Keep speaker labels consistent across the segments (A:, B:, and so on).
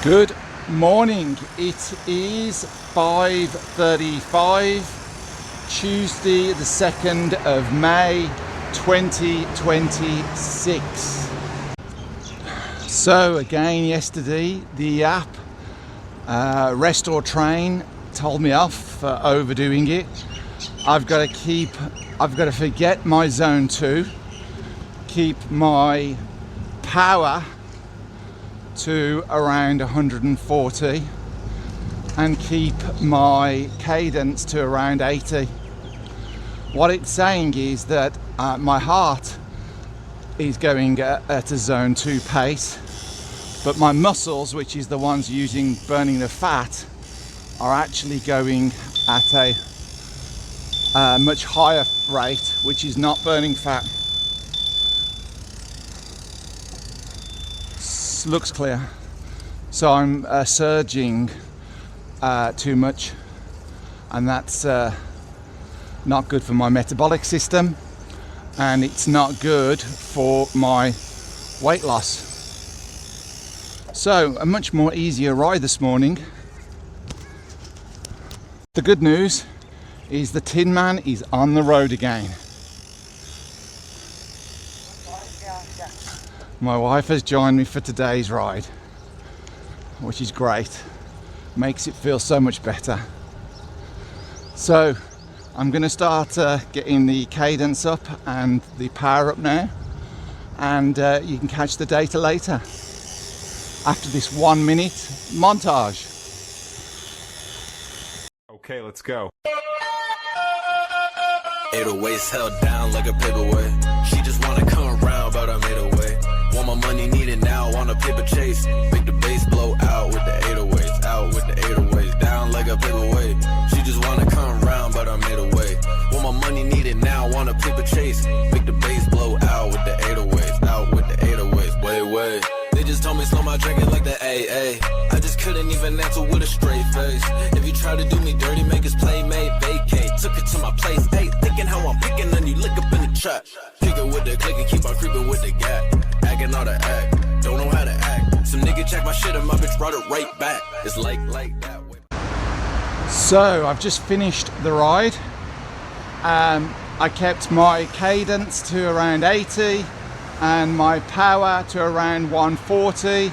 A: Good morning. It is 5:35, Tuesday the 2nd of May 2026. So again, yesterday the app Rest or Train told me off for overdoing it. I've got to forget my zone 2, keep my power to around 140 and keep my cadence to around 80. What it's saying is that my heart is going at a zone 2 pace, but my muscles, which is the ones burning the fat, are actually going at a much higher rate, which is not burning fat. Looks clear. So I'm surging too much, and that's not good for my metabolic system, and it's not good for my weight loss. So a much more easier ride this morning. The good news is the Tin Man is on the road again. My wife has joined me for today's ride, which is great. Makes it feel so much better. So I'm going to start getting the cadence up and the power up now, and you can catch the data later after this 1 minute montage.
B: Okay, let's go.
C: 808s held down like a paperweight. She just wanna come around, but I made a way. Want my money, need it now, on a paper chase. Make the bass blow out with the 808s, out with the 808s, down like a paperweight. She just wanna come around, but I made a way. Want my money, need it now, on a paper chase. Make the bass blow out with the 808s, out with the 808s, way. They just told me slow my drinking like the AA. I just couldn't even answer with a straight face. If you try to do me dirty, make us playmate, vacate. Took it to my place, hey, thinking how I'm picking, then you look up in the trap. Kick it with the click and keep on creeping with the gap. Acting all the act, don't know how to act. Some nigga check my shit and my bitch brought it right back. It's like that way.
A: So I've just finished the ride. I kept my cadence to around 80 and my power to around 140.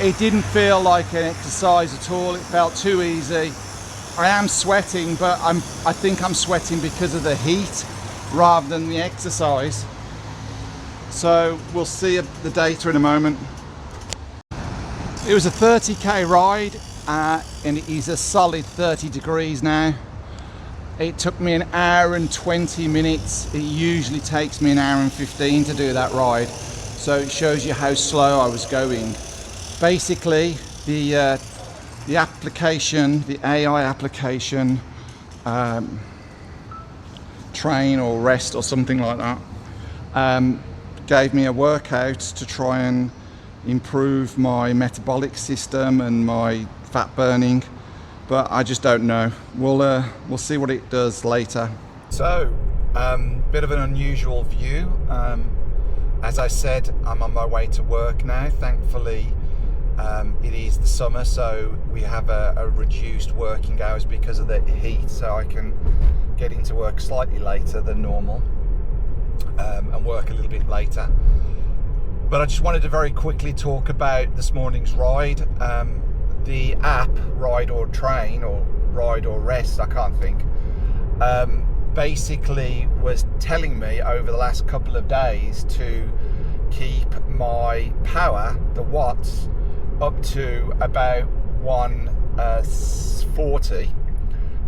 A: It didn't feel like an exercise at all. It felt too easy. I am sweating, but I think I'm sweating because of the heat rather than the exercise. So we'll see the data in a moment. It was a 30k ride, and it is a solid 30 degrees now. It took me an hour and 20 minutes. It usually takes me an hour and 15 to do that ride. So it shows you how slow I was going. Basically, the application, the AI application, Train or Rest or something like that, gave me a workout to try and improve my metabolic system and my fat burning, but I just don't know. We'll see what it does later. So, bit of an unusual view. As I said, I'm on my way to work now. Thankfully, it is the summer, so we have a reduced working hours because of the heat, so I can get into work slightly later than normal, and work a little bit later. But I just wanted to very quickly talk about this morning's ride. The app Ride or Train, or Ride or Rest, I can't think, basically was telling me over the last couple of days to keep my power, the watts, up to about 140,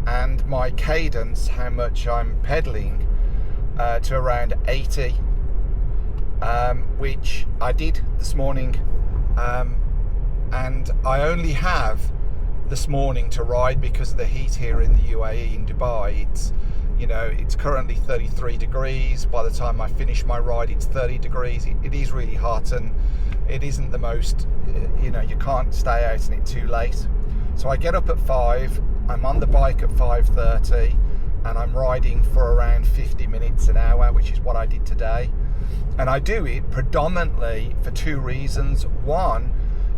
A: and my cadence, how much I'm pedaling, to around 80, which I did this morning, and I only have this morning to ride because of the heat here in the UAE, in Dubai. It's currently 33 degrees. By the time I finish my ride, it's 30 degrees. It is really hot, and it isn't the most, you can't stay out in it too late. So I get up at 5, I'm on the bike at 5:30, and I'm riding for around 50 minutes an hour, which is what I did today. And I do it predominantly for two reasons. One,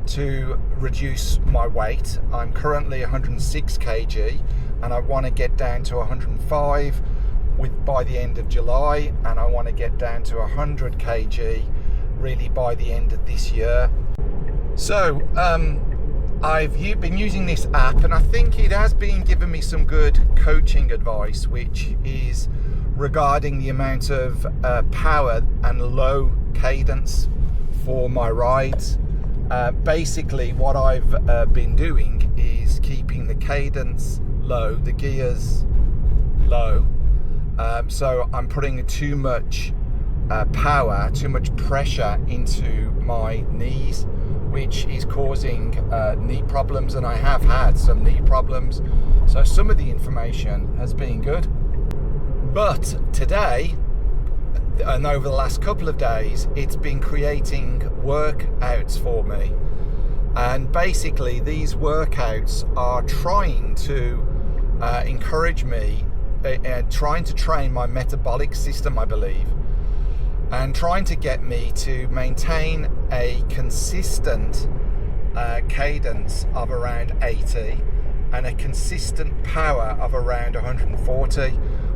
A: to reduce my weight. I'm currently 106 kg and I want to get down to 105 by the end of July, and I want to get down to 100 kg really by the end of this year. So I've been using this app, and I think it has been giving me some good coaching advice, which is regarding the amount of power and low cadence for my rides. Basically what I've been doing is keeping the cadence low, the gears low, so I'm putting too much power, too much pressure into my knees, which is causing knee problems, and I have had some knee problems. So some of the information has been good, but today and over the last couple of days it's been creating workouts for me, and basically these workouts are trying to encourage me, trying to train my metabolic system, I believe, and trying to get me to maintain a consistent cadence of around 80 and a consistent power of around 140,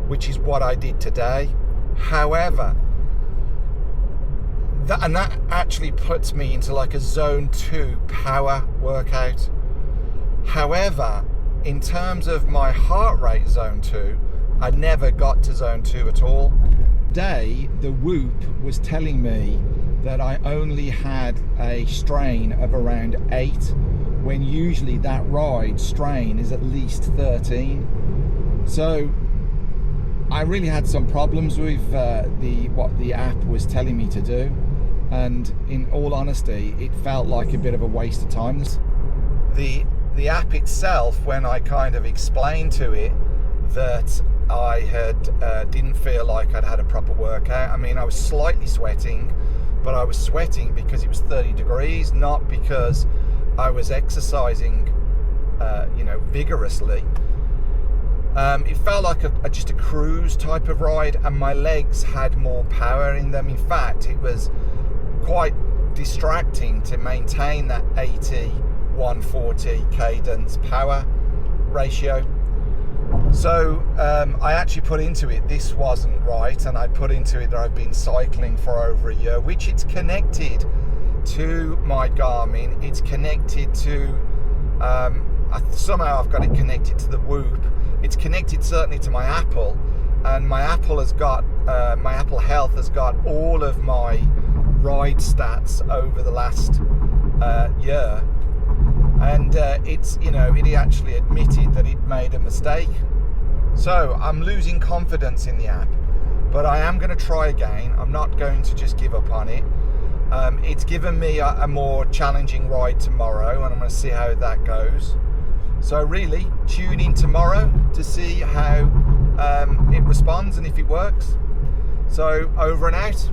A: which is what I did today. However, that actually puts me into like a zone 2 power workout. However, in terms of my heart rate zone 2, I never got to zone 2 at all. Today, the Whoop was telling me that I only had a strain of around 8, when usually that ride strain is at least 13. So I really had some problems with what the app was telling me to do, and in all honesty it felt like a bit of a waste of time. The app itself, when I kind of explained to it that I had didn't feel like I'd had a proper workout. I mean, I was slightly sweating, but I was sweating because it was 30 degrees, not because I was exercising vigorously. It felt like just a cruise type of ride, and my legs had more power in them. In fact, it was quite distracting to maintain that 80-140 cadence power ratio. So I actually put into it this wasn't right, and I put into it that I've been cycling for over a year, which it's connected to my Garmin. It's connected to somehow I've got it connected to the Whoop. It's connected certainly to my Apple, and my Apple has got my Apple Health has got all of my ride stats over the last year, and it actually admitted that it made a mistake. So I'm losing confidence in the app, but I am going to try again. I'm not going to just give up on it. It's given me a more challenging ride tomorrow, and I'm going to see how that goes. So really tune in tomorrow to see how it responds and if it works. So over and out.